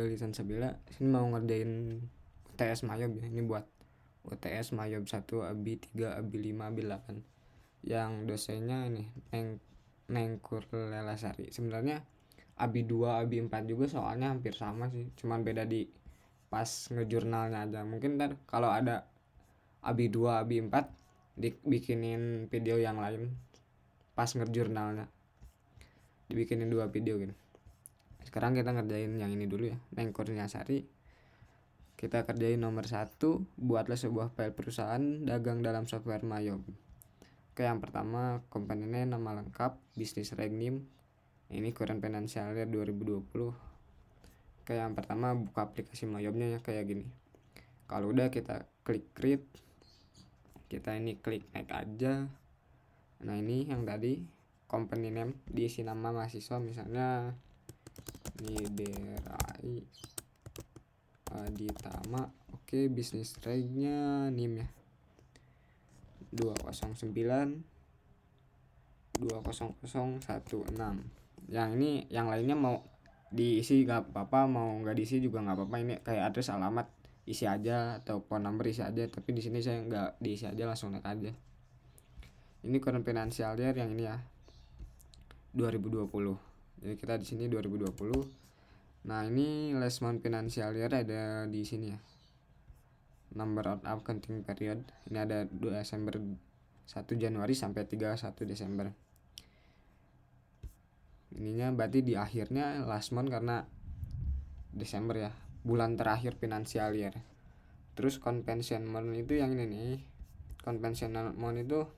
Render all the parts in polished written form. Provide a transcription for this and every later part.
Lisan Sabila. Sini mau ngerjain UTS Mayob ya. Ini buat UTS Mayob 1, Abi 3, Abi 5, Abi 8. Yang dosennya ini Neng Kurlelasari. Sebenarnya Abi 2, Abi 4 juga soalnya hampir sama sih. Cuman beda di pas ngejurnalnya aja. Mungkin ntar kalau ada Abi 2, Abi 4 dibikinin video yang lain pas ngejurnalnya. Dibikinin 2 video gitu. Sekarang kita ngerjain yang ini dulu ya, Neng Kurniasari. Kita kerjain nomor 1, buatlah sebuah file perusahaan dagang dalam software Mayob. Oke, yang pertama komponennya nama lengkap, bisnis regname, ini current financial year 2020. Oke, yang pertama buka aplikasi Mayobnya ya, kayak gini. Kalau udah kita klik create, kita ini klik naik aja. Nah ini yang tadi company name, diisi nama mahasiswa, misalnya Niderai Aditama. Oke, bisnis reg-nya NIM ya 209 20016. Yang ini yang lainnya mau diisi gak apa-apa, mau nggak diisi juga nggak apa-apa. Ini kayak address, alamat isi aja, atau phone number isi aja. Tapi di sini saya nggak diisi aja, langsung naik aja. Ini current financial year yang ini ya 2020. Jadi kita di sini 2020. Nah ini last month financial year ada di sini ya, number of accounting period. Ini ada 2 Desember 1 Januari sampai 31 Desember. Ininya berarti di akhirnya last month karena Desember ya, bulan terakhir financial year. Terus convention month itu yang ini nih. Convention month itu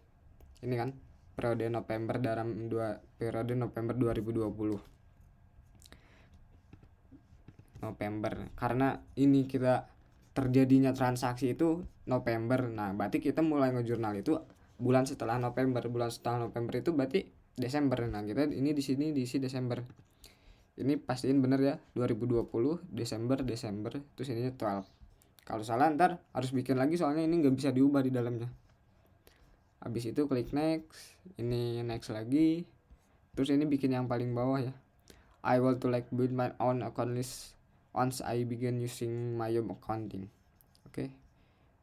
ini kan periode November dalam periode November 2020. November karena ini kita terjadinya transaksi itu November. Nah berarti kita mulai ngejurnal itu bulan setelah November. Bulan setelah November itu berarti Desember. Nah kita ini di sini diisi Desember. Ini pastiin bener ya, 2020 Desember terus ininya 12. Kalau salah ntar harus bikin lagi, soalnya ini nggak bisa diubah di dalamnya. Habis itu klik next, ini next lagi. Terus ini bikin yang paling bawah ya, I want to like build my own account list once I begin using Mayob accounting. Oke.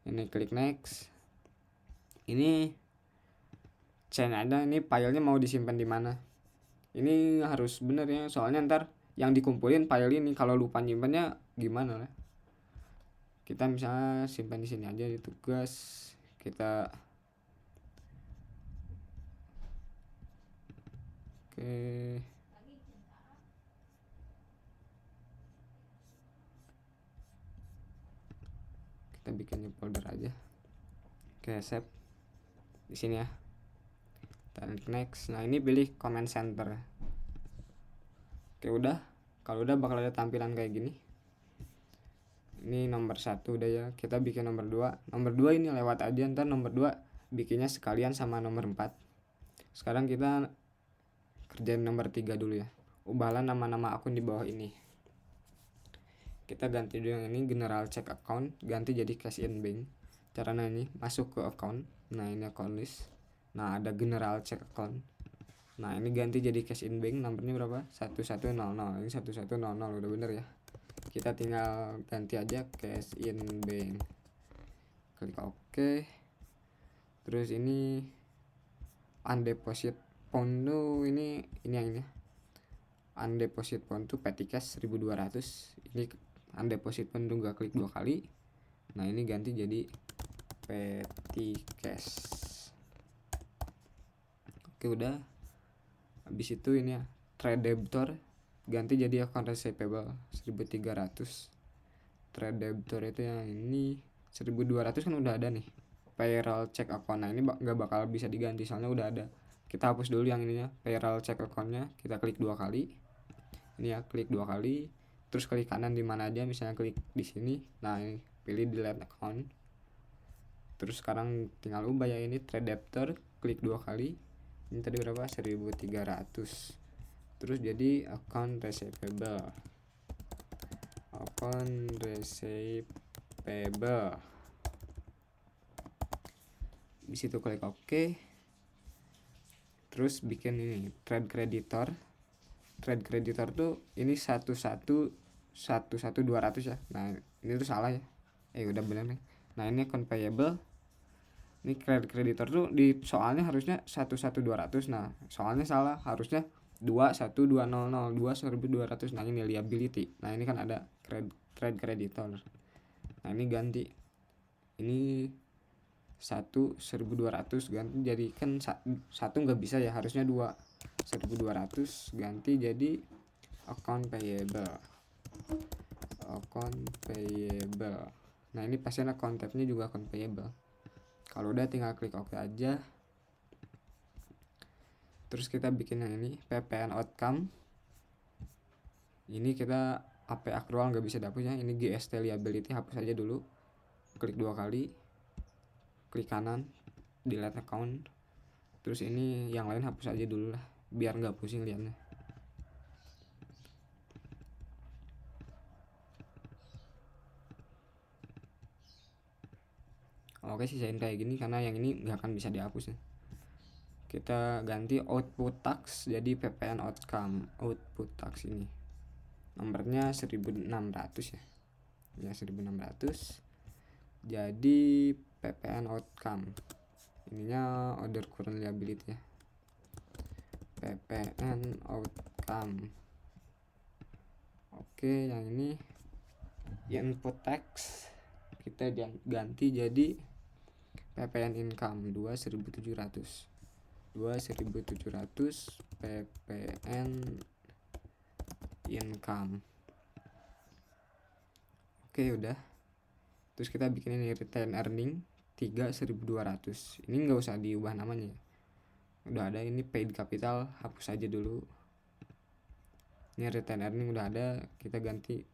Ini klik next. Ini change ada, ini filenya mau disimpan di mana. Ini harus bener ya, soalnya ntar yang dikumpulin file ini, kalau lupa nyimpannya gimana lah. Kita misalnya simpan di sini aja di tugas. Kita kita bikin new folder aja. Oke, save di sini ya. Dan next. Nah ini pilih comment center. Oke udah. Kalau udah bakal ada tampilan kayak gini. Ini nomor 1 udah ya. Kita bikin nomor 2. Nomor 2 ini lewat aja, ntar nomor 2 bikinnya sekalian sama nomor 4. Sekarang kita kerjain nomor 3 dulu ya. Ubahlah nama-nama akun di bawah ini. Kita ganti dulu yang ini, general check account, ganti jadi cash in bank. Caranya ini masuk ke account. Nah ini account list. Nah ada general check account. Nah ini ganti jadi cash in bank. Nomornya berapa? 1100. Ini 1100 udah bener ya. Kita tinggal ganti aja cash in bank. Klik OK. Terus ini undeposit pound tuh ini yang ini. Undeposit pound tuh petty cash 1200. Ini undeposit pound tuh gak klik 2 kali. Nah ini ganti jadi petty cash. Oke udah. Habis itu ini ya, trade debtor ganti jadi account receivable 1300. Trade debtor itu yang ini 1200 kan udah ada nih. Payroll check account. Nah ini gak bakal bisa diganti soalnya udah ada. Kita hapus dulu yang ininya, payroll check accountnya. Kita klik 2 kali. Ini ya, klik 2 kali. Terus klik kanan di mana aja, misalnya klik di sini. Nah ini pilih delete account. Terus sekarang tinggal ubah ya, ini trade debtor, klik 2 kali. Ini tadi berapa? 1300. Terus jadi account receivable. Account receivable. Di situ klik OK. Terus bikin ini trade creditor. Trade creditor tuh ini 1110 11.200 ya. Nah ini tuh salah ya, udah bener nih. Nah ini account payable, ini kreditor tuh di soalnya harusnya 11.200. Nah soalnya salah, harusnya 21.200, 2.200. Nah ini liability. Nah ini kan ada trade creditor. Nah ini ganti, ini 1.200 ganti jadi kan satu nggak bisa ya, harusnya 1.200 ganti jadi account payable. Nah ini pasien account tab-nya juga account payable. Kalau udah tinggal klik OK aja. Terus kita bikin yang ini PPN outcome. Ini kita AP accrual nggak bisa dihapus ya. Ini GST liability hapus aja dulu. Klik 2 kali, klik kanan, delete account. Terus ini yang lain hapus aja dulu lah, biar nggak pusing liatnya. Oke, sisain kayak gini karena yang ini nggak akan bisa dihapus ya. Kita ganti output tax jadi PPN outcome. Output tax ini nomornya 1.600 ya. Ya 1.600. Jadi PPN outcome. Ininya order current liability ya. PPN outcome. Oke, yang ini input tax kita ganti jadi PPN income 2.700 PPN income. Oke udah. Terus kita bikin ini retain earning 3.200. Ini nggak usah diubah namanya, udah ada. Ini paid capital hapus aja dulu. Ini retain earning udah ada, kita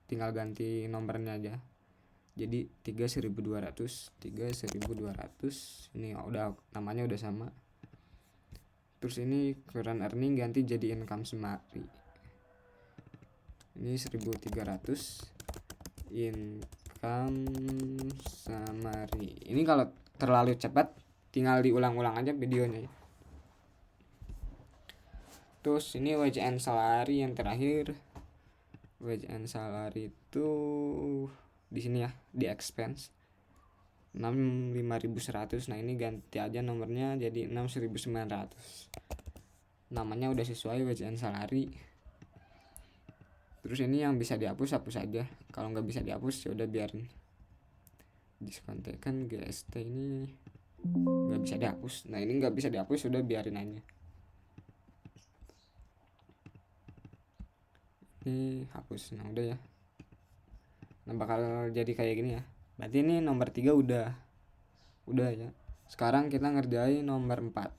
tinggal ganti nomornya aja jadi 3.200. Ini udah namanya udah sama. Terus ini current earning ganti jadi income summary. Ini 1.300 income summary. Ini kalau terlalu cepat tinggal diulang-ulang aja videonya. Terus ini wage and salary yang terakhir. Wage and salary itu di sini ya, di expense 65.100. Nah ini ganti aja nomornya jadi 6.900. Namanya udah sesuai wage and salary. Terus ini yang bisa dihapus hapus aja, kalau nggak bisa dihapus ya udah biarin. Diskontekan GST ini nggak bisa dihapus. Nah ini nggak bisa dihapus, udah biarin aja. Ini hapus. Nah udah ya. Nah bakal jadi kayak gini ya. Berarti ini nomor 3 udah ya. Sekarang kita ngerjain nomor 4.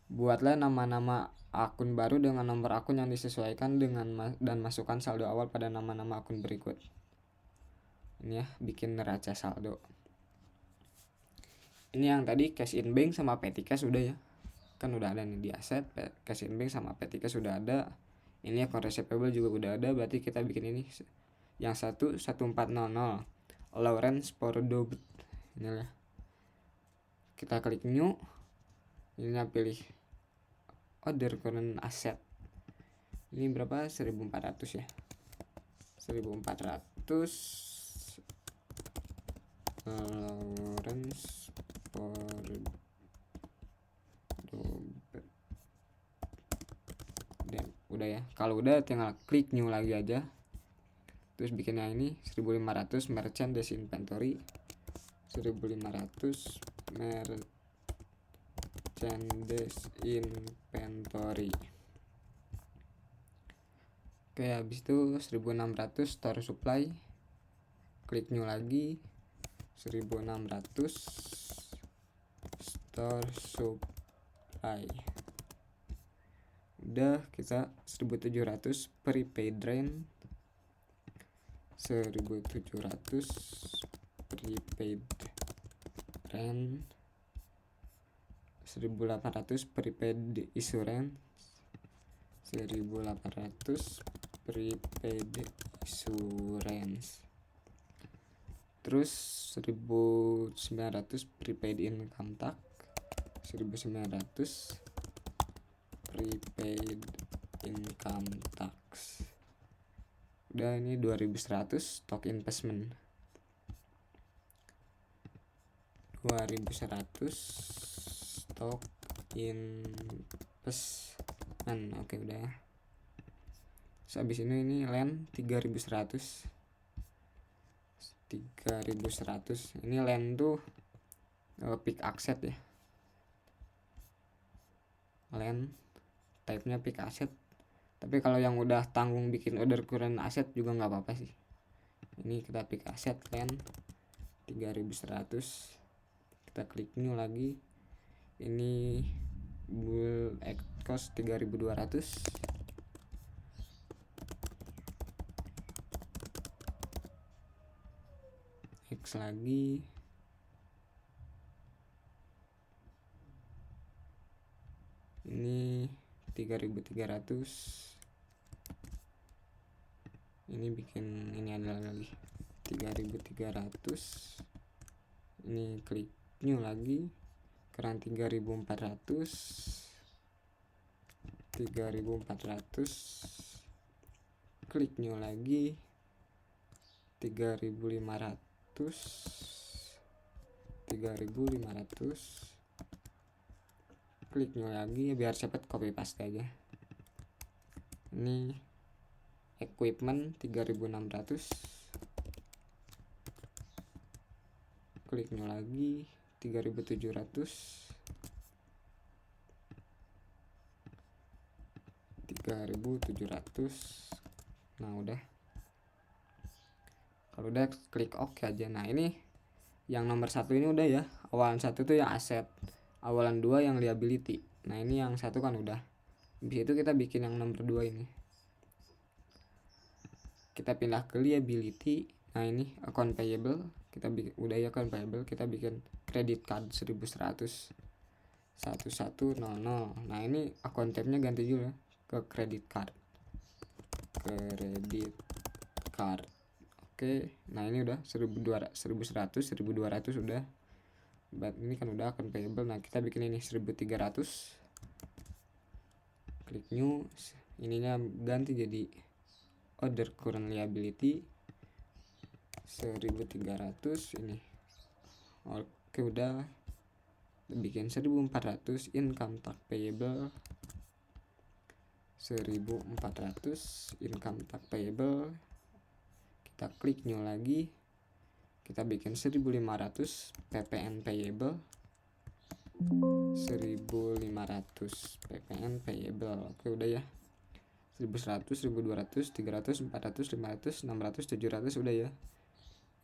Buatlah nama-nama akun baru dengan nomor akun yang disesuaikan dan masukkan saldo awal pada nama-nama akun berikut. Ini ya, bikin neraca saldo. Ini yang tadi cash in bank sama petty cash udah ya. Kan udah ada nih di aset, cash in bank sama petty cash sudah ada. Ini account receivable juga udah ada, berarti kita bikin ini yang 1400 Lawrence Pordo. Ini ya. Kita klik new. Ini pilih order current asset. Ini berapa? 1.400 ya. 1.400 Lawrence Pordo. Udah ya. Kalau udah tinggal klik new lagi aja. Terus bikinnya ini 1.500 merchandise inventory. 1.500 merchandise inventory. Oke, habis itu 1.600 store supply. Klik new lagi. 1.600 store supply. Udah, kita 1.700 prepaid rent. 1.700 prepaid rent. 1.800 prepaid insurance. 1.800 prepaid insurance. Terus 1.900 prepaid income tax. 1.900 prepaid income tax. Udah, ini 2100 stock investment. 2100 stock investment. Oke, udah. Terus habis ini land 3100. Ini land tuh pick asset ya. Land type nya pick asset. Tapi kalau yang udah tanggung bikin order current asset juga nggak apa-apa sih. Ini kita pick asset land 3100. Kita klik new lagi. Ini bull cost 3200. X lagi. Ini 3300. Ini bikin ini adalah lagi 3300. Ini klik new lagi, keran 3400. 3400. Klik new lagi 3500. 3500. Klik new lagi biar cepet, copy paste aja. Ini equipment 3600. Klik new lagi 3700. 3700. Nah, udah. Kalau udah klik OK aja. Nah, ini yang nomor 1 ini udah ya. Awalan 1 tuh yang aset, awalan 2 yang liability. Nah, ini yang 1 kan udah. Habis itu kita bikin yang nomor 2 ini. Kita pindah ke liability. Nah, ini account payable. Kita bikin udah ya account payable. Kita bikin credit card 1100 1100. Nah, ini account tab-nya ganti juga ke credit card. Credit card. Oke, nah ini udah 1100 1200 udah. Ini kan udah account payable. Nah, kita bikin ini 1300. Klik new. Ininya ganti jadi order current liability 1300 ini. Oke, udah. Bikin 1400 income tax payable. 1400 income tax payable. Kita klik new lagi. Kita bikin 1500 PPN payable. 1500 PPN payable. Oke, udah ya. 1100, 1200, 300, 400, 500, 600, 700 udah ya.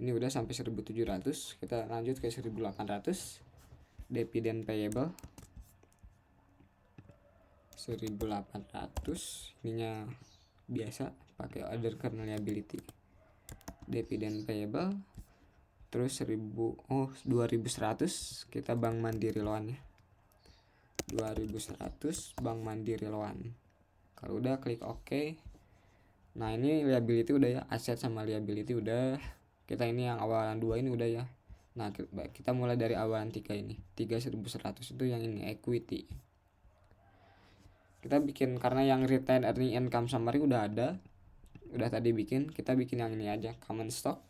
Ini udah sampai 1700. Kita lanjut ke 1800. Dividend payable 1800. Ininya biasa pakai order current liability. Dividend payable. Terus 2100 kita Bank Mandiri Loan ya. 2100 Bank Mandiri Loan. Kalau udah klik OK. Nah, ini liability udah ya, aset sama liability udah. Kita ini yang awalan 2 ini udah ya. Nah, kita mulai dari awalan 3 ini. 3100 itu yang ini equity. Kita bikin karena yang return earning income summary udah ada. Udah tadi bikin, kita bikin yang ini aja, common stock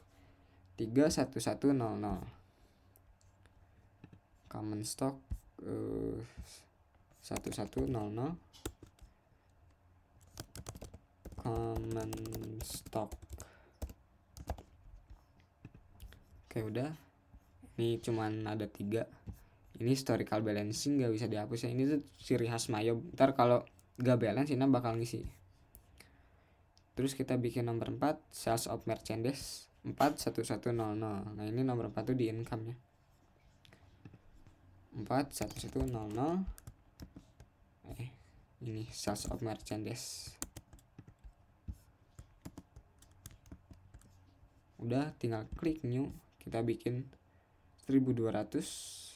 31100. Common stock 1100. Common stock. Oke, udah. Ini cuman ada 3. Ini historical balancing gak bisa dihapus ya. Ini tuh ciri khas Mayo. Ntar kalau gak balance ini bakal ngisi. Terus kita bikin nomor 4 sales of merchandise 4100. Nah, ini nomor 4 tuh di income nya 4100. Ini sales of merchandise. Udah, tinggal klik new. Kita bikin 1200.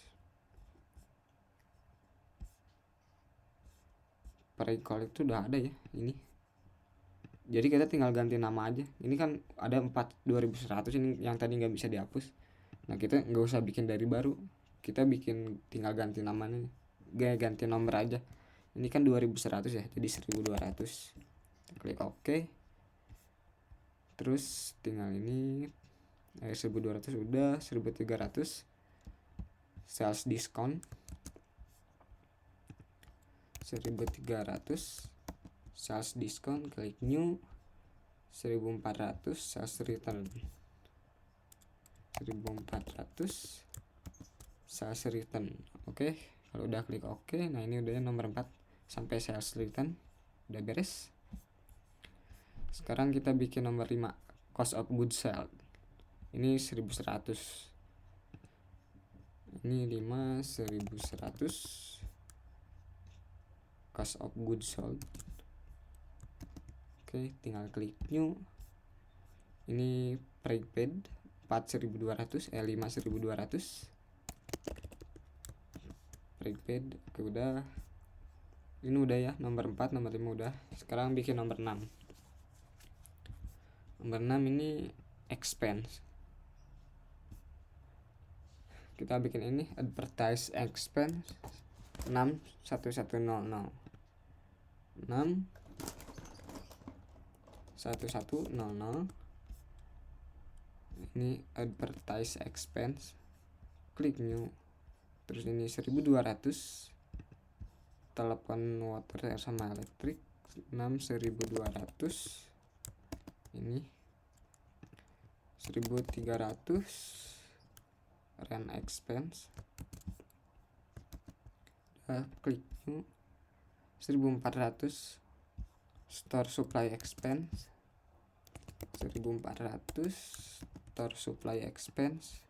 Pre-call itu udah ada ya ini. Jadi kita tinggal ganti nama aja. Ini kan ada 2100 ini yang tadi nggak bisa dihapus. Nah, kita nggak usah bikin dari baru. Kita bikin tinggal ganti namanya. Ganti nomor aja. Ini kan 2100 ya, jadi 1200. Klik OK. Terus tinggal ini 1200 udah, 1300 sales diskon, 1300 sales diskon, klik new, 1400 sales return, 1400 sales return. Oke, kalau udah klik oke, nah ini udah nomor 4 sampai sales return udah beres. Sekarang kita bikin nomor 5, cost of goods sold. Ini 1100. Ini 5 1100 cost of goods sold. Oke, tinggal klik new. Ini prepaid 4200 5200 prepaid. Oke, udah. Ini udah ya, nomor 4, nomor 5 udah. Sekarang bikin nomor 6. Nomor 6 ini expense. Kita bikin ini advertise expense 61100. 61100. Ini advertise expense, klik new. Terus ini 1200 telepon water, air sama elektrik 6200. Ini 1300 rent expense, klik new. 1400 store supply expense, 1400 store supply expense.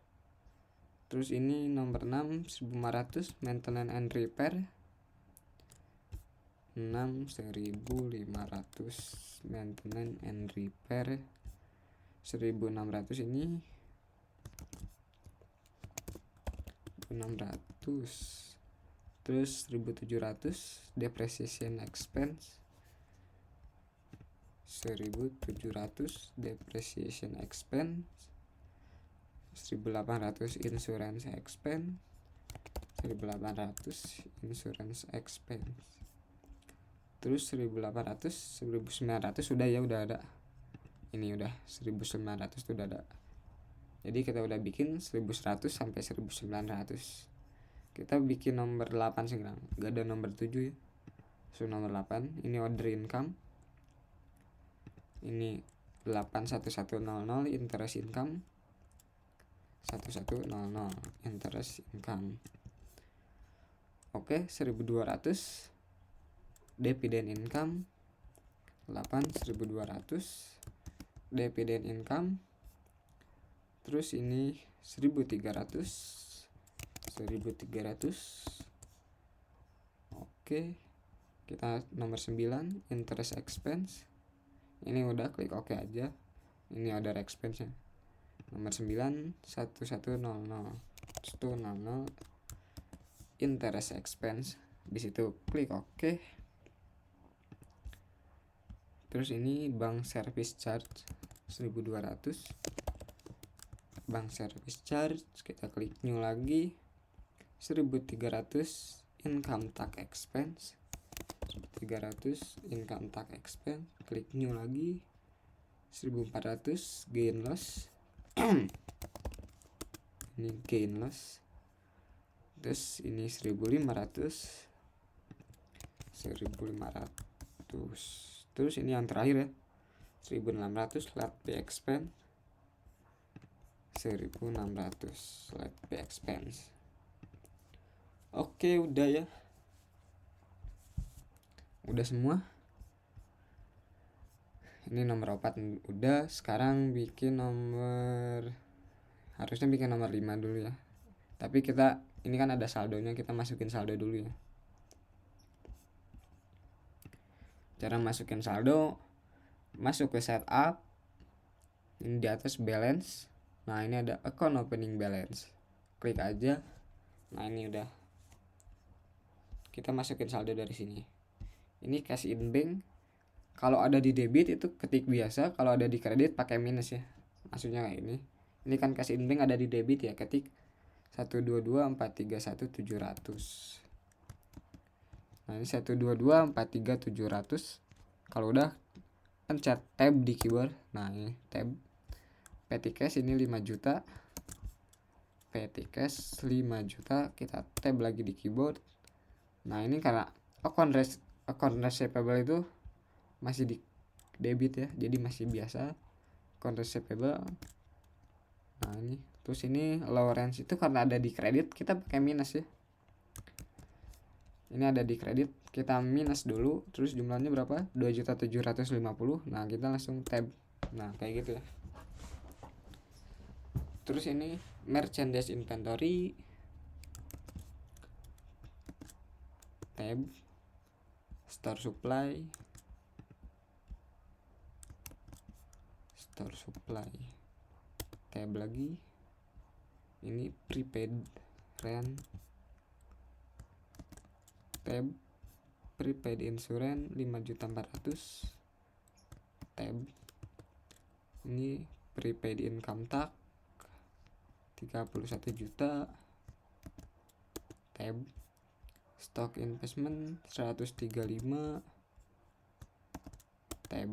Terus ini nomor 6 1500 maintenance and repair, 6500 maintenance and repair, 1600 ini 600. Terus 1700 depreciation expense, 1700 depreciation expense, 1800 insurance expense, 1800 insurance expense. Terus 1800 1900 sudah ya, udah ada. Ini udah 1900 udah ada. Jadi kita udah bikin 1100 sampai 1900. Kita bikin nomor 8 sekarang. Gak ada nomor 7 ya. So nomor 8 ini order income. Ini 81100 interest income, 1100 interest income. Oke, 1200 dividend income, 1200 dividend income. Terus ini 1300. Oke, kita nomor 9 interest expense. Ini udah, klik oke aja. Ini order expense nya nomor 9 1100 interest expense. Di situ klik oke. Terus ini bank service charge 1200. Bank service charge, kita klik new lagi. 1300 income tax expense, 300 income tax expense, klik new lagi. 1400 gain loss. Ini gain loss. Terus ini 1500. Terus ini yang terakhir ya, 1600 late pay expense, 1600 late pay expense. Oke, udah ya. Udah semua. Ini nomor 4 udah. Sekarang bikin nomor, harusnya bikin nomor 5 dulu ya. Tapi kita, ini kan ada saldonya, kita masukin saldo dulu ya. Cara masukin saldo, masuk ke setup. Ini di atas balance. Nah, ini ada account opening balance. Klik aja. Nah, ini udah. Kita masukin saldo dari sini. Ini cash in bank. Kalau ada di debit itu ketik biasa, kalau ada di kredit pakai minus ya. Maksudnya kayak ini. Ini kan cash in bank ada di debit ya, ketik 122431700. Nah, ini 122431700. Kalau udah pencet tab di keyboard. Nah ini tab, petty cash ini 5 juta, petty cash 5 juta, kita tab lagi di keyboard. Nah ini karena account receivable itu masih di debit ya, jadi masih biasa account receivable. Nah ini terus ini low range itu karena ada di kredit, kita pakai minus ya. Ini ada di kredit, kita minus dulu, terus jumlahnya berapa? 2.750.000. Nah kita langsung tab. Nah kayak gitu ya. Terus ini merchandise inventory, tab, store supply, tab lagi. Ini prepaid rent, tab, prepaid insurance 5.400.000, tab. Ini prepaid income tax 31 juta, tab. Stock investment 135, tab.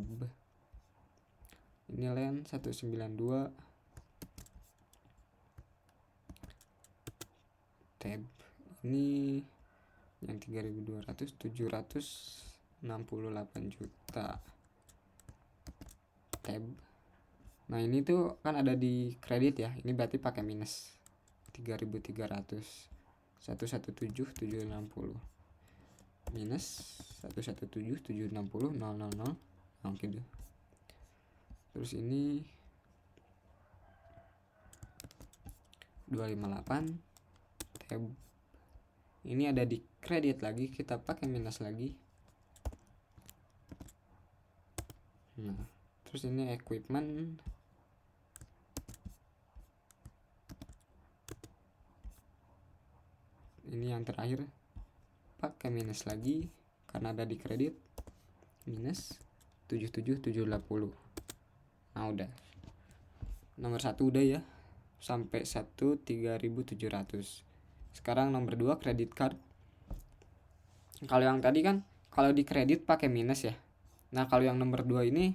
Ini land 192, tab. Ini yang 3.200, 768 juta, tab. Nah ini tuh kan ada di kredit ya, ini berarti pakai minus 3.300, 117.760 minus 117.760 000. Nah, oke deh. Terus ini 258, tab. Ini ada di kredit lagi, kita pakai minus lagi. Nah terus ini equipment, ini yang terakhir pakai minus lagi karena ada di kredit, minus 77.780. Nah udah, nomor 1 udah ya, sampai 3.700. Sekarang nomor 2 credit card. Kalau yang tadi kan kalau di kredit pakai minus ya. Nah kalau yang nomor 2 ini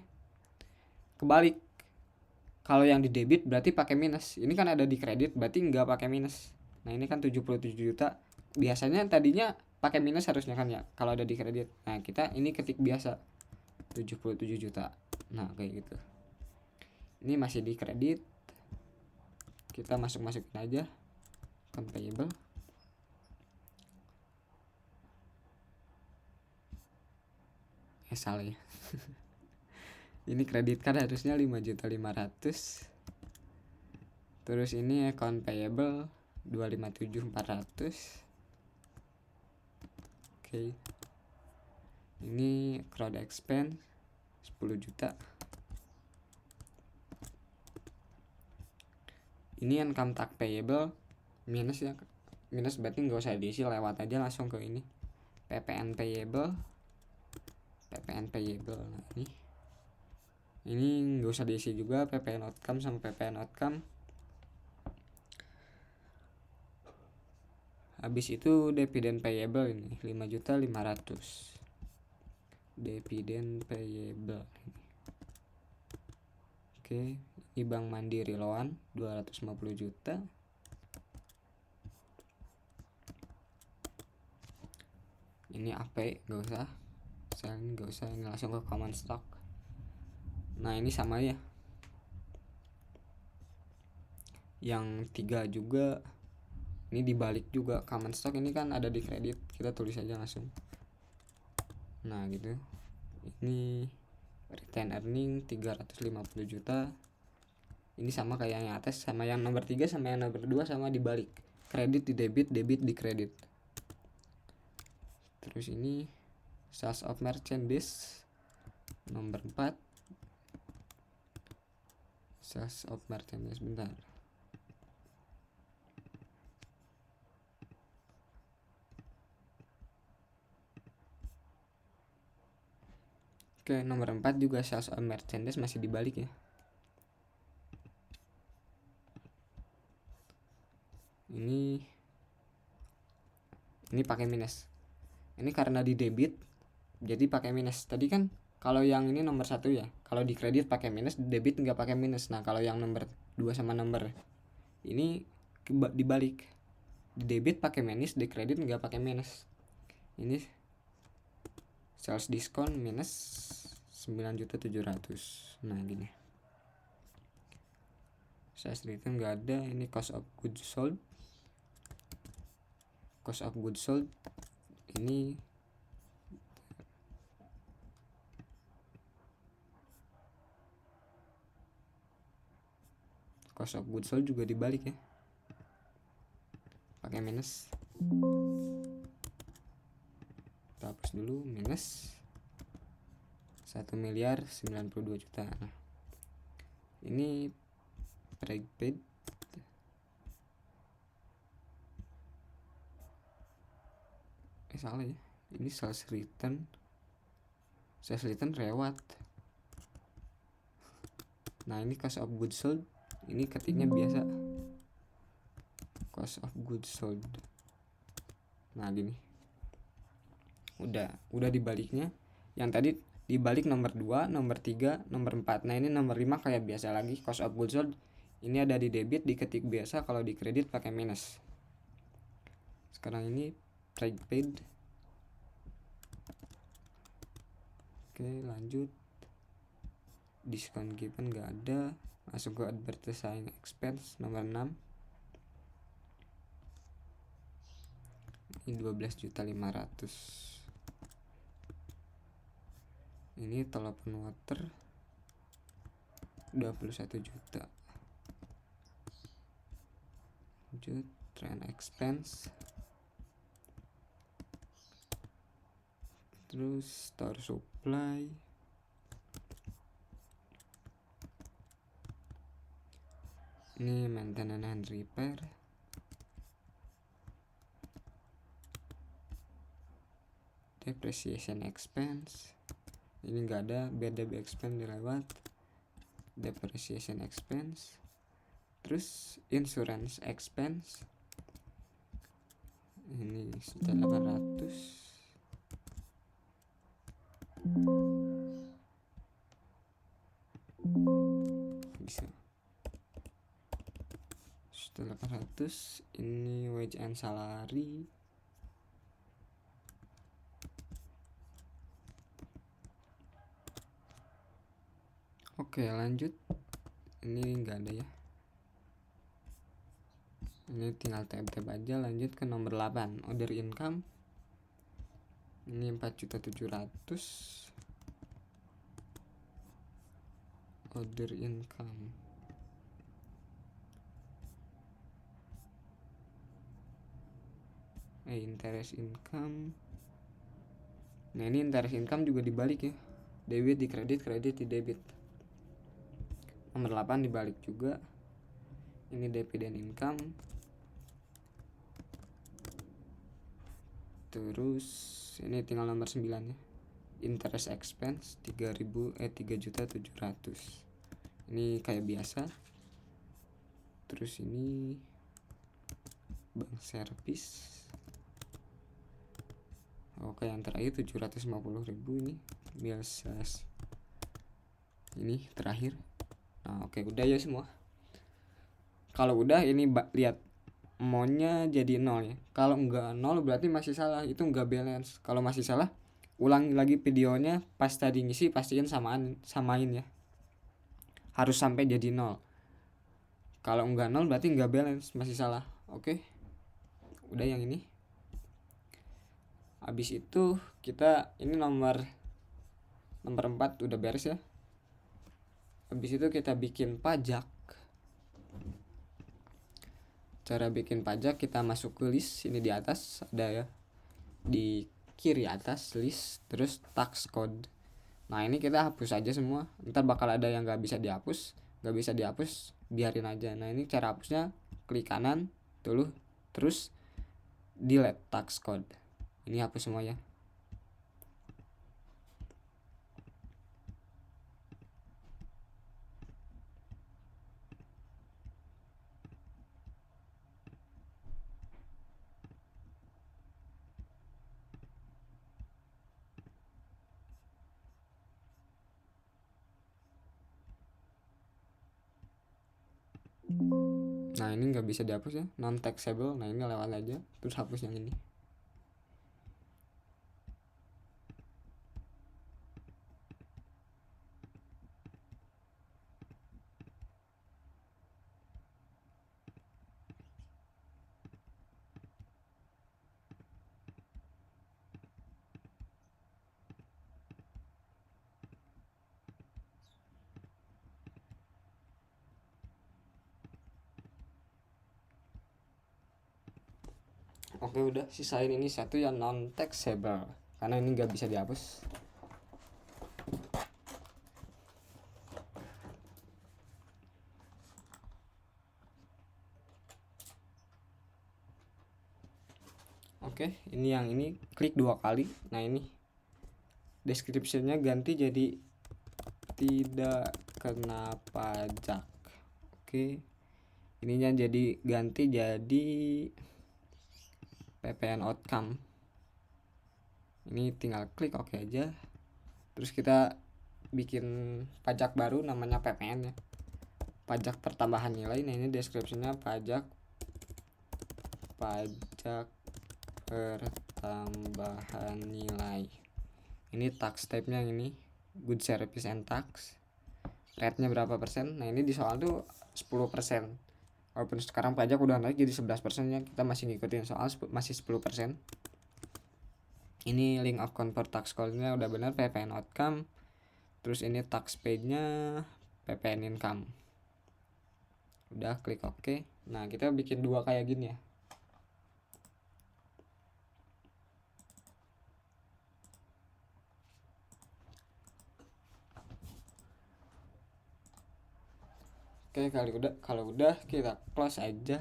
kebalik, kalau yang di debit berarti pakai minus. Ini kan ada di kredit berarti nggak pakai minus. Nah ini kan 77 juta, biasanya tadinya pakai minus harusnya kan ya kalau ada di kredit. Nah kita ini ketik biasa 77 juta. Nah kayak gitu. Ini masih di kredit, kita masukin aja account payable. Salah ya. Ini kredit card harusnya 5.500.000. Terus ini account payable 257.400. Oke. Ini crowd expense 10 juta. Ini income tax payable minus ya. Minus berarti nggak usah diisi, lewat aja langsung ke ini. PPN payable. Nah ini nggak usah diisi juga, PPN outcome sama PPN outcome. Habis itu dividen payable ini 5.500.000. Dividen payable. Oke, ini Bank Mandiri Loan 250 juta. Ini AP nggak usah. Ini nggak usah, ini langsung ke common stock. Nah ini sama ya, yang 3 juga ini dibalik juga. Common stock ini kan ada di kredit, kita tulis aja langsung. Nah gitu. Ini return earning 350 juta. Ini sama kayak yang atas, sama yang nomor 3 sama yang nomor 2 sama dibalik. Kredit di debit, debit di kredit. Terus ini sales of merchandise nomor 4. Sales of merchandise, bentar. Oke, nomor 4 juga sales of merchandise masih dibalik ya. Ini pakai minus. Ini karena di debit jadi pakai minus. Tadi kan Kalau yang ini nomor 1 ya, kalau di kredit pakai minus, debit nggak pakai minus. Nah kalau yang nomor 2 sama nomor ini dibalik, di debit pakai minus, di kredit nggak pakai minus. Ini sales diskon minus 9.700.000. Nah gini, sales return nggak ada. Ini cost of goods sold, ini cost of goods sold juga dibalik ya, pakai minus. Kita hapus dulu, minus 1.092.000.000. Nah ini prepaid, salah ya, ini sales return lewat. Nah ini cost of goods sold, ini ketiknya biasa cost of goods sold. Nah gini, udah dibaliknya. Yang tadi dibalik nomor 2, nomor 3, nomor 4. Nah ini nomor 5 kayak biasa lagi, cost of goods sold ini ada di debit, diketik biasa. Kalau di kredit pakai minus. Sekarang ini prepaid. Oke lanjut, diskon given nggak ada, masuk ke advertising expense nomor 6. Ini 12.500.000. Ini telepon water 21 juta. Lanjut, train expense, terus store supply, ini maintenance and repair, depreciation expense ini enggak ada, BDB expense dilewat, depreciation expense, terus insurance expense ini 1.800.000. Bisa 1.800.000. Ini wage and salary, oke lanjut. Ini enggak ada ya, ini tinggal tab aja. Lanjut ke nomor 8, order income. Ini 4.700.000 order income. Interest income. Nah ini interest income juga dibalik ya, debit di kredit, kredit di debit. Nomor 8 dibalik juga. Ini dividend income. Terus ini tinggal nomor 9 ya, interest expense 3.700.000. Ini kayak biasa. Terus ini bank service. Oke yang terakhir 750.000 ini biasa. Ini terakhir. Nah oke udah ya semua. Kalau udah ini lihat maunya jadi 0 ya. Kalau enggak 0 berarti masih salah, itu enggak balance. Kalau masih salah, ulang lagi videonya, pas tadi ngisi pastiin samain ya. Harus sampai jadi 0. Kalau enggak 0 berarti enggak balance, masih salah. Oke. Udah yang ini. Habis itu kita ini nomor 4 udah beres ya. Habis itu kita bikin pajak. Cara bikin pajak, kita masuk ke list, ini di atas ada ya, di kiri atas list, terus tax code. Nah ini kita hapus aja semua, ntar bakal ada yang gak bisa dihapus, biarin aja. Nah ini cara hapusnya, klik kanan dulu, terus delete tax code. Ini hapus semua ya. Nah ini nggak bisa dihapus ya, non taxable. Nah ini lewat aja, terus hapus yang ini. Oke udah, sisain ini satu yang non taxable karena ini nggak bisa dihapus. Oke, ini yang ini klik 2 kali. Nah ini descriptionnya ganti jadi tidak kena pajak. Oke, ininya jadi ganti jadi PPN outcome. Ini tinggal klik oke aja. Terus kita bikin pajak baru namanya PPN ya, pajak pertambahan nilai. Nah ini descriptionnya pajak pertambahan nilai. Ini tax type-nya ini good service and tax. Rate-nya berapa persen? Nah ini di soal tuh 10%. Walaupun sekarang pajak udah naik jadi 11% ya, kita masih ngikutin soal masih 10%. Ini link of convert tax code-nya udah benar, PPN outcome. Terus ini tax paid-nya PPN income. Udah, klik OK. Nah kita bikin 2 kayak gini ya. Oke, kalau udah kita close aja.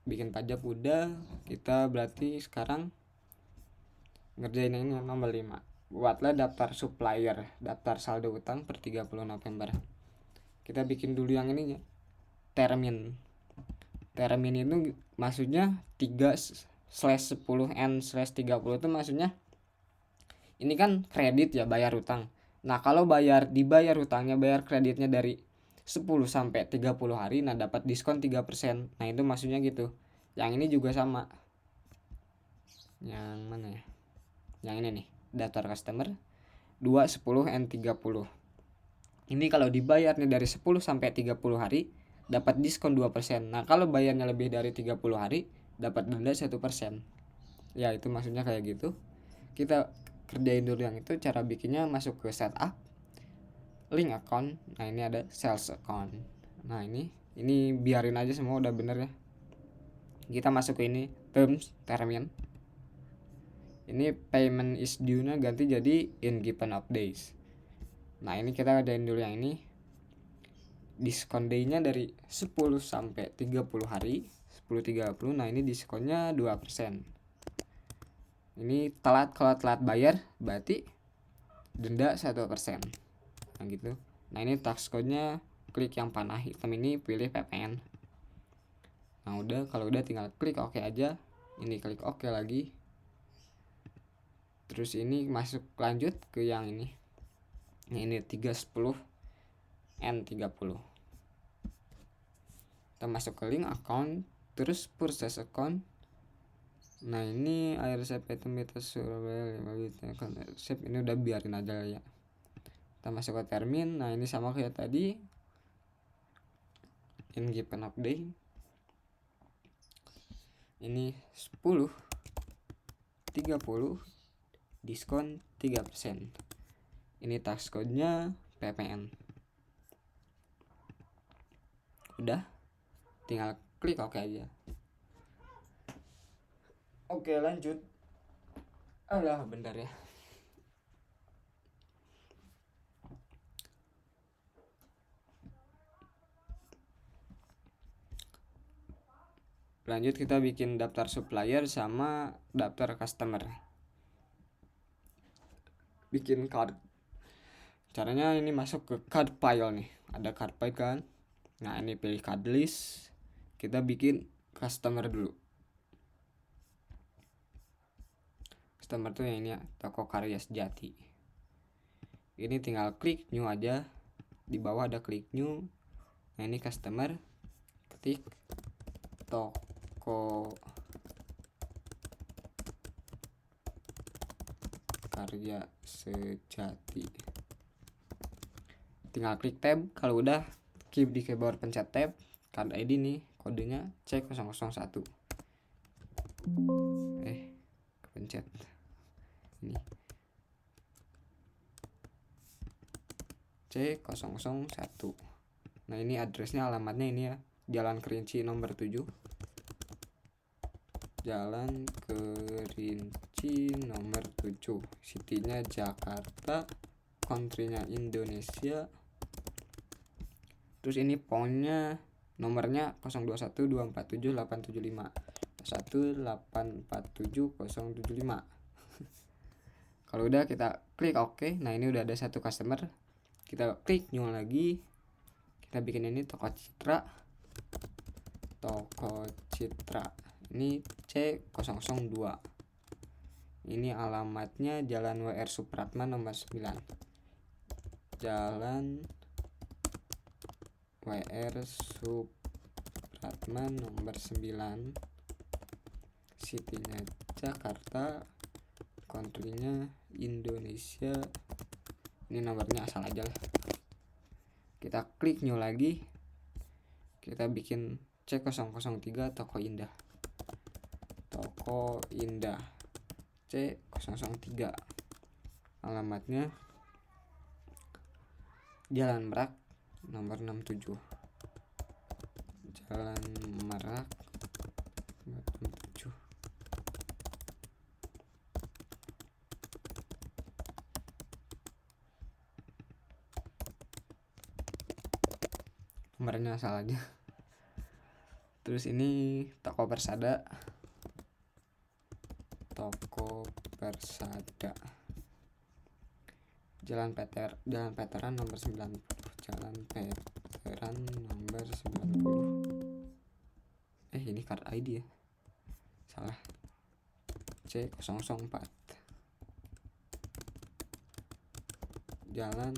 Bikin pajak udah, kita berarti sekarang ngerjain ini nomor 5. Buatlah daftar supplier, daftar saldo utang per 30 November. Kita bikin dulu yang ininya, termin. Termin itu maksudnya 3/10N/30 itu maksudnya ini kan kredit ya, bayar utang. Nah kalau dibayar hutangnya, bayar kreditnya dari 10 sampai 30 hari, nah dapat diskon 3%. Nah itu maksudnya gitu. Yang ini juga sama. Yang mana ya? Yang ini nih, daftar customer 2/10N30. Ini kalau dibayarnya dari 10 sampai 30 hari dapat diskon 2%. Nah kalau bayarnya lebih dari 30 hari dapat denda 1%. Ya itu maksudnya kayak gitu. Kita kerjain dulu yang itu. Cara bikinnya masuk ke setup, link account. Nah ini ada sales account. Nah ini biarin aja semua udah bener ya. Kita masuk ke ini termin. Ini payment is due nya ganti jadi in given of days. Nah ini kita adain dulu yang ini. Diskon day nya dari 10 sampai 30 hari 10-30. Nah ini diskonnya 2%. Ini kalau telat bayar berarti denda 1%. Nah gitu. Nah ini tax code nya, klik yang panah hitam ini, pilih PPN. Nah udah, kalau udah tinggal klik OK aja. Ini klik OK lagi. Terus ini masuk lanjut ke yang ini. Ini 3/10N30. Kita masuk ke link account, terus purchase account. Nah ini AirSafe item kita Surabaya 5 save, ini udah biarin aja ya. Kita masuk ke termin. Nah ini sama kayak tadi, in given update. Ini 10 30 diskon 3%. Ini tax code nya PPN. Udah, tinggal klik OK aja. Oke lanjut. Alah bentar ya. Lanjut kita bikin daftar supplier sama daftar customer. Bikin card. Caranya ini masuk ke card file nih. Ada card file kan. Nah ini pilih card list. Kita bikin customer dulu. Customer tuh yang ini ya, Toko Karya Sejati. Ini tinggal klik new aja. di bawah ada klik new. Nah ini customer, ketik toko Karya Sejati, tinggal klik tab. Kalau udah keep di keyboard, pencet tab. Card ID nih kodenya C001. Kepencet ini C001. Nah ini addressnya, alamatnya ini ya, Jalan Kerinci nomor 7. Jalan Kerinci nomor 7, city-nya Jakarta, country-nya Indonesia. Terus ini phone-nya, nomornya 0212478750 1847075. Kalau udah kita klik OK. Nah ini udah ada satu customer. Kita klik new lagi. Kita bikin ini toko Citra. Ini C002. Ini alamatnya Jalan WR Supratman nomor 9. Jalan WR Supratman nomor 9, city-nya Jakarta, country-nya Indonesia. Ini nomornya asal aja lah. Kita klik new lagi. Kita bikin C003 Toko Indah C003. Alamatnya Jalan Merak nomor 67. Jalan Merak nomor 67. Nomornya asal aja. Terus ini Toko Persada. Jalan Veteran nomor 90. Jalan Veteran nomor 90. Ini card ID ya. Salah. C004. Jalan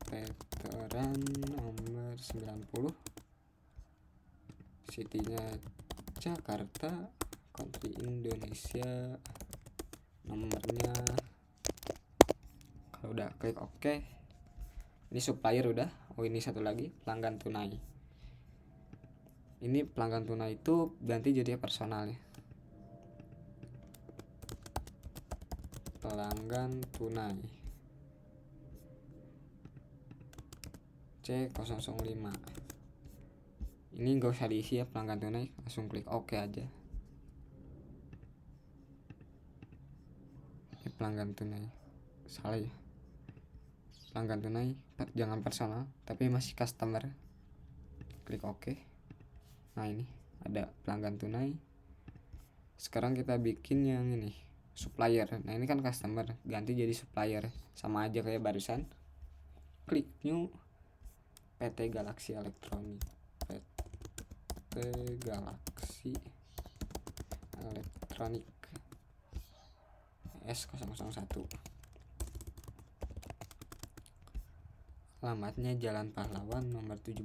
Veteran nomor 90. City-nya Jakarta, country Indonesia. Nomornya, kalau udah klik OK. Ini supplier udah. Ini satu lagi, pelanggan tunai. Ini pelanggan tunai itu ganti jadi personal ya. Pelanggan tunai C005. Ini gak usah diisi ya, pelanggan tunai, langsung klik OK aja. Ini pelanggan tunai, salah ya. Pelanggan tunai jangan personal, tapi masih customer. Klik OK. Nah ini ada pelanggan tunai. Sekarang kita bikin yang ini, supplier. Nah ini kan customer, ganti jadi supplier, sama aja kayak barusan. Klik new, PT Galaxy Elektronik. Galaxy Elektronik S001. Alamatnya Jalan Pahlawan nomor 17.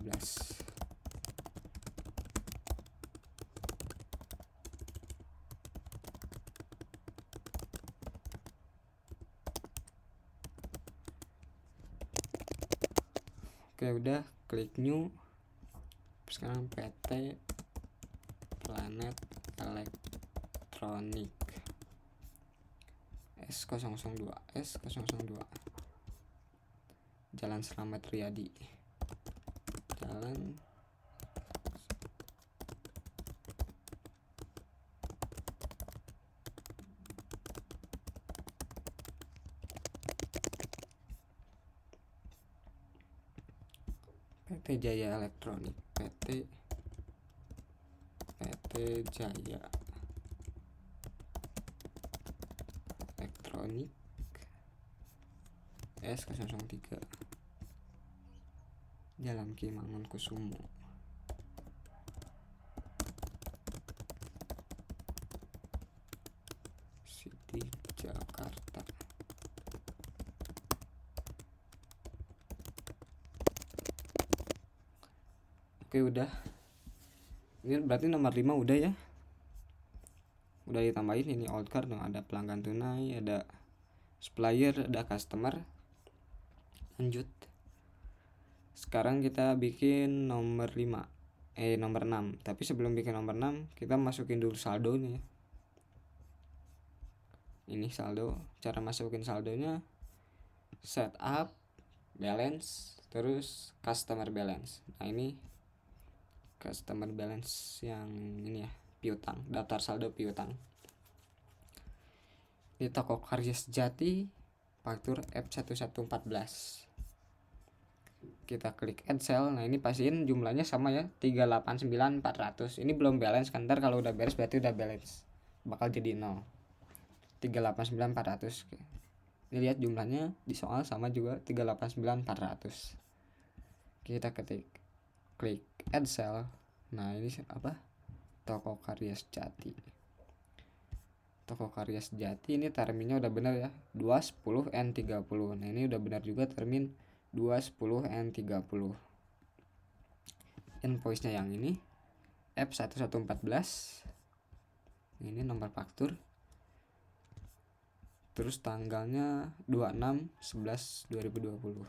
Oke udah, klik new. Sekarang PT Planet Elektronik S002. Jalan Slamet Riyadi. Jalan PT Jaya Elektronik. PT Jaya Elektronik S003. Jalan Ki Mangunkusumo. City Jakarta. Oke, udah. Ini berarti nomor 5 udah ya. Udah ditambahin ini old card, ada pelanggan tunai, ada supplier, ada customer. Lanjut. Sekarang kita bikin nomor 5. Nomor 6. Tapi sebelum bikin nomor 6, kita masukin dulu saldonya ya. Ini saldo. Cara masukin saldonya setup, balance, terus customer balance. Nah, ini customer balance yang ini ya, piutang, daftar saldo piutang. Di toko Karya Sejati, faktur F1114. Kita klik add cell. Nah, ini pastiin jumlahnya sama ya, 389.400. Ini belum balance kan, ntar kalau udah beres berarti udah balance, bakal jadi 0. 389.400. Ini lihat jumlahnya di soal sama juga, 389.400. Kita klik add cell. Nah, ini apa? Toko Karya Sejati. Toko Karya Sejati ini terminnya udah benar ya, 210N30. Nah, ini udah benar juga termin 210N30. Invoice-nya yang ini F1114. Ini nomor faktur. Terus tanggalnya 26/11/2020.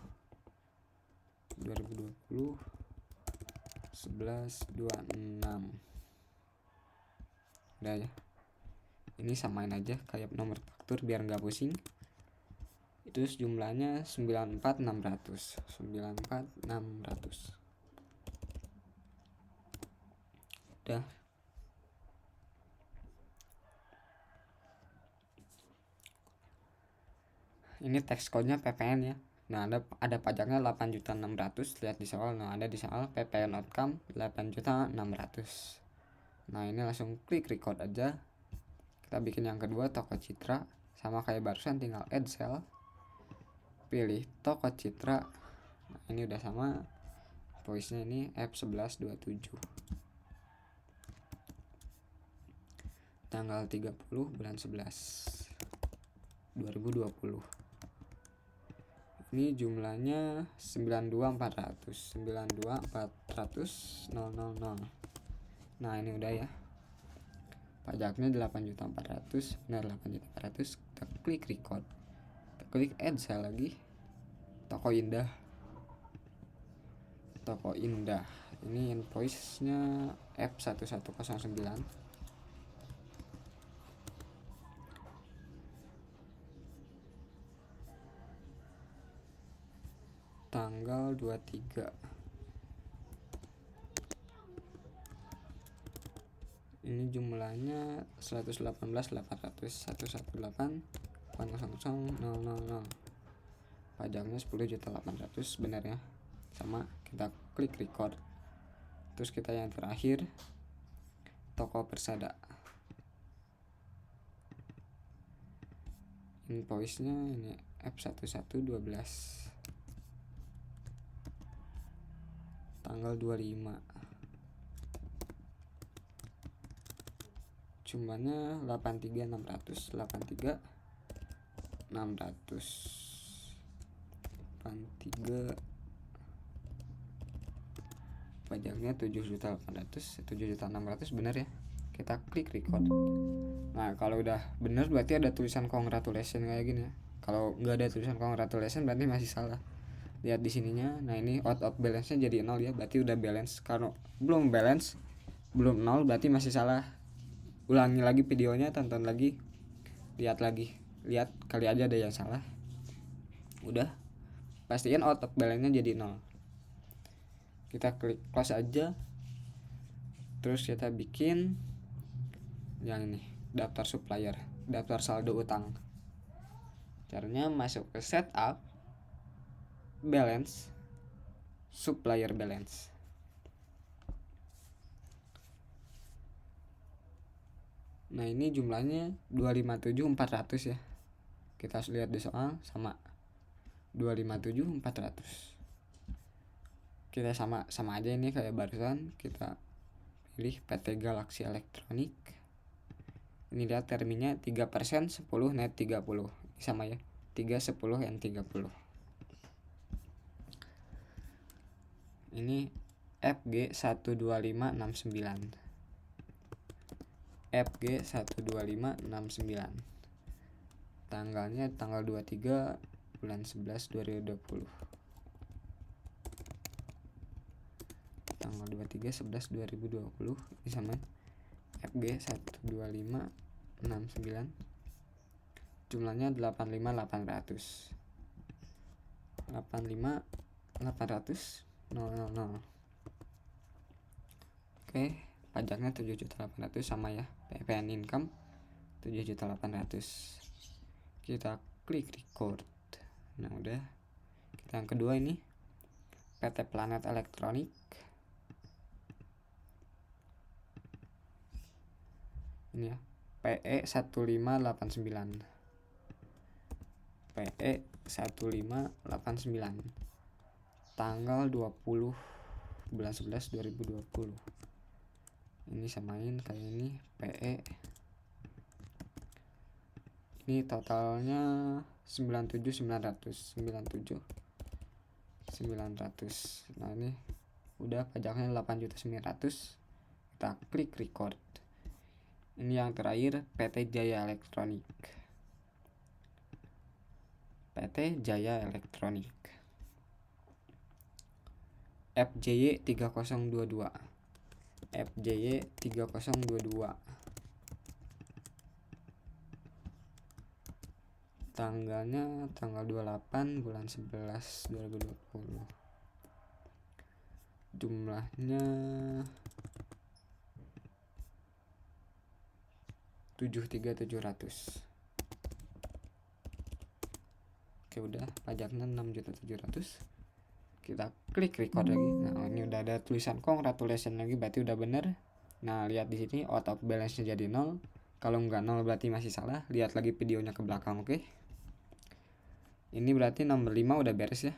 11/26. Udah ya. Ini samain aja kayak nomor faktur biar nggak pusing. Itu jumlahnya 94.600. 94.600. Udah. Ini teks code-nya PPN ya. Nah, ada pajaknya 8.600.000, lihat di soal. Nah, ada di soal PPN outcome 8.600.000. Nah, ini langsung klik record aja. Kita bikin yang kedua, toko Citra, sama kayak barusan, tinggal add cell, pilih toko Citra. Nah, ini udah sama. Voice-nya ini F1127. Tanggal 30 bulan 11 2020. Ini jumlahnya 92.400. 92.400.000. Nah, ini udah ya. Pajaknya 8.400.000. Benar, 8.400.000. Kita klik record. Kita klik add cell lagi. Toko Indah. Toko Indah. Ini invoice-nya F1109. Tanggal 23. Ini jumlahnya 118.800. 118.800.000. Pajaknya 10.800.000, benar ya. Sama, kita klik record. Terus kita yang terakhir, toko Persada. Invoice-nya ini F1112. Tanggal 25. Jumlahnya 83.600. 83. Pajaknya 7.800. 7.600, benar ya. Kita klik record. Nah, kalau udah bener berarti ada tulisan congratulations kayak gini ya. Kalau nggak ada tulisan congratulations berarti masih salah. Lihat di sininya. Nah, ini out of balance-nya jadi 0 ya, berarti udah balance. Kalau belum balance, belum 0, berarti masih salah. Ulangi lagi videonya, tonton lagi, lihat lagi. Lihat kali aja ada yang salah. Udah. Pastiin out of balance-nya jadi 0. Kita klik close aja. Terus kita bikin yang ini, daftar supplier, daftar saldo utang. Caranya masuk ke setup, balance, supplier balance. Nah, ini jumlahnya 257.400 ya. Kita lihat di soal, sama 257.400. Kita sama aja ini kayak barusan. Kita pilih PT Galaxy Elektronik. Ini lihat terminnya 3%, 10 net 30. Ini sama ya, 310 N30. Ini FG12569. FG12569. Tanggalnya tanggal 23 bulan 11 2020. Tanggal 23 11 2020 ini sama FG12569. Jumlahnya 85800. 85800 Oke, pajaknya 7.800.000 sama ya. PPN income 7.800.000. Kita klik record. Nah, udah. Kita yang kedua ini PT Planet Elektronik. Ini ya, PE1589. PE1589. Tanggal 20 bulan 11 2020. Ini samain kayak ini PE. Ini totalnya 97.900. Nah, ini udah pajaknya 8.900.000. Kita klik record. Ini yang terakhir PT Jaya Elektronik. PT Jaya Elektronik. FJY 3022. FJY 3022. Tanggalnya tanggal 28 bulan 11 2020. Jumlahnya 73.700. Oke, udah pajaknya 6.700.000. Kita klik record lagi. Nah, ini udah ada tulisan congratulations lagi, berarti udah bener. Nah, lihat di sini out of balance-nya jadi 0. Kalau nggak 0 berarti masih salah. Lihat lagi videonya ke belakang, oke? Ini berarti nomor 5 udah beres ya.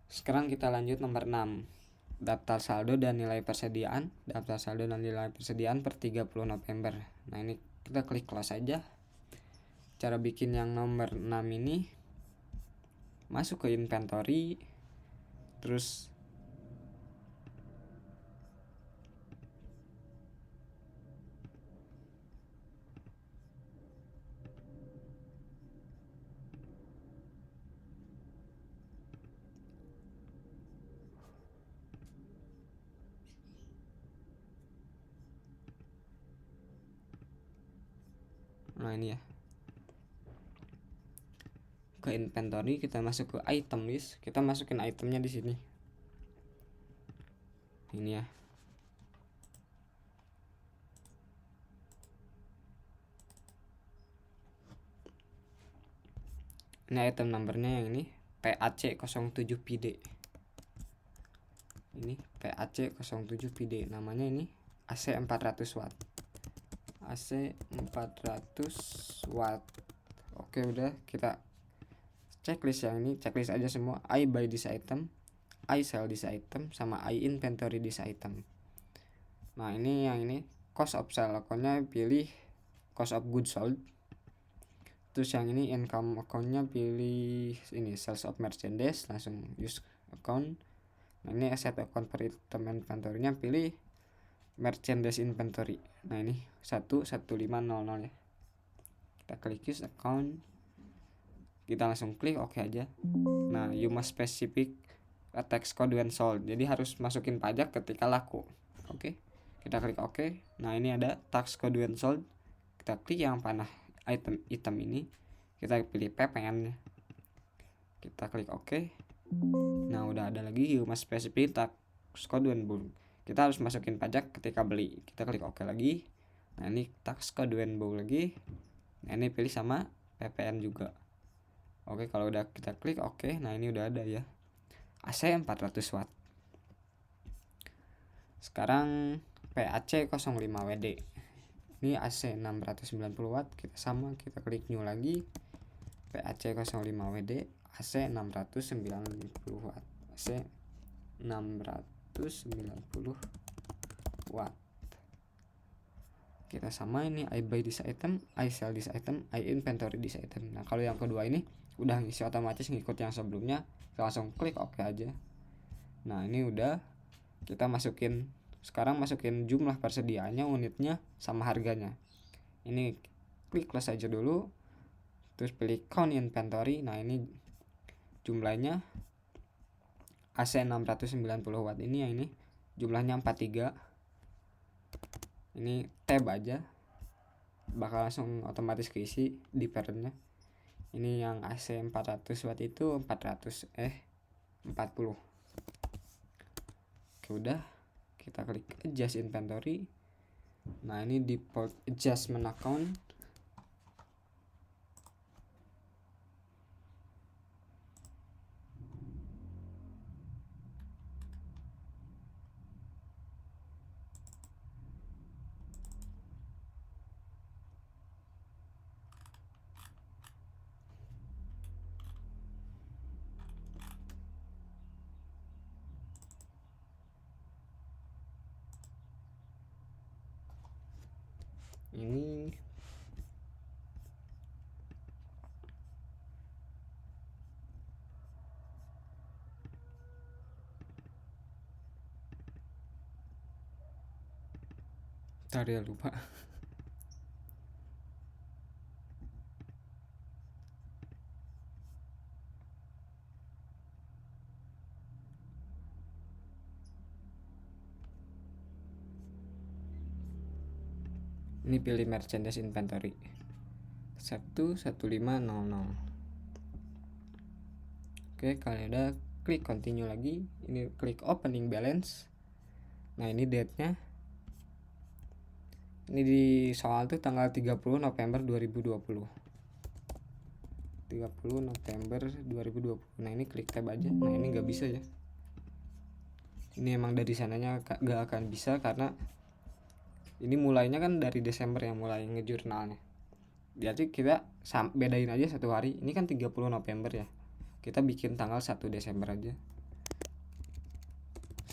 Sekarang kita lanjut nomor 6. Daftar saldo dan nilai persediaan. Daftar saldo dan nilai persediaan per 30 November. Nah, ini kita klik close aja. Cara bikin yang nomor 6 ini, masuk ke inventory, terus nah ini ya, ke inventory, kita masuk ke item list, kita masukin itemnya di sini. Ini ya. Ini item numbernya yang ini PAC07PD. Ini PAC07PD, namanya ini AC 400 watt. AC 400 watt. Oke, udah, kita checklist yang ini, checklist aja semua. I buy this item, I sell this item, sama I inventory this item. Nah, ini yang ini cost of sale account-nya pilih cost of goods sold. Terus yang ini income account-nya pilih ini sales of merchandise, langsung use account. Nah, ini asset account per item inventory-nya pilih merchandise inventory. Nah, ini 11500 ya. Kita klik use account. Kita langsung klik oke aja. Nah, you must specific a tax code when sold. Jadi harus masukin pajak ketika laku. Oke. Kita klik oke. Nah, ini ada tax code when sold. Kita klik yang panah item ini. Kita pilih PPN. Kita klik oke. Nah, udah ada lagi you must specific tax code when bought. Kita harus masukin pajak ketika beli. Kita klik oke lagi. Nah, ini tax code when bought lagi. Nah, ini pilih sama PPN juga. Oke, kalau udah kita klik oke. Nah, ini udah ada ya, AC 400 watt. Sekarang PAC 05WD. Ini AC 690 watt. Kita sama, kita klik new lagi. PAC 05WD, AC 690 watt. AC 690 watt. Kita sama ini I buy this item, I sell this item, I inventory this item. Nah, kalau yang kedua ini udah ngisi otomatis ngikut yang sebelumnya, kita langsung klik oke aja. Nah ini udah, kita masukin, sekarang masukin jumlah persediaannya, unitnya sama harganya. Ini klik close aja dulu, terus pilih count inventory. Nah ini jumlahnya AC 690 watt ini, yang ini jumlahnya 43. Ini tab aja, bakal langsung otomatis keisi di parentnya. Ini yang AC 400 watt itu 40. Oke udah, kita klik adjust inventory. Nah ini default adjustment account. Ini tadi lupa. Ini pilih merchandise inventory 11500. Oke, kalian udah klik continue lagi. Ini klik opening balance. Nah ini date-nya, ini di soal tuh tanggal 30 November 2020. 30 November 2020. Nah ini klik tab aja. Nah ini nggak bisa ya, ini emang dari sananya gak akan bisa, karena ini mulainya kan dari Desember yang mulai ngejurnalnya. Jadi kita bedain aja 1 hari. Ini kan 30 November ya, kita bikin tanggal 1 Desember aja,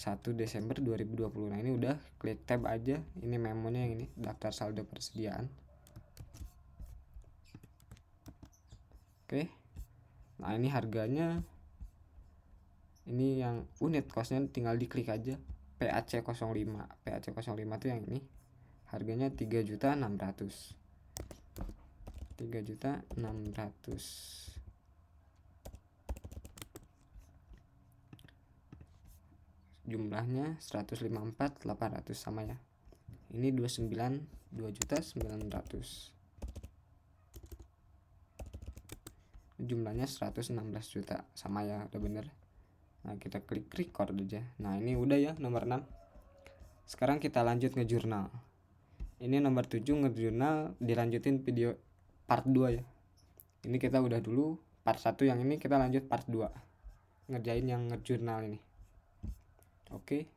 1 Desember 2020. Nah ini udah, klik tab aja. Ini memonya yang ini, daftar saldo persediaan. Oke, nah ini harganya, ini yang unit costnya tinggal diklik aja, PAC 05. PAC 05 tuh yang ini, harganya 3.600.000. 3.600.000. Jumlahnya 154.800 sama ya. Ini 2.900.000. Jumlahnya 116 juta sama ya, udah bener. Nah kita klik record aja. Nah ini udah ya, nomor 6. Sekarang kita lanjut ngejurnal. Ini nomor 7 ngejurnal, dilanjutin video part 2 ya. Ini kita udah dulu part 1, yang ini kita lanjut part 2, ngerjain yang ngejurnal ini. Oke.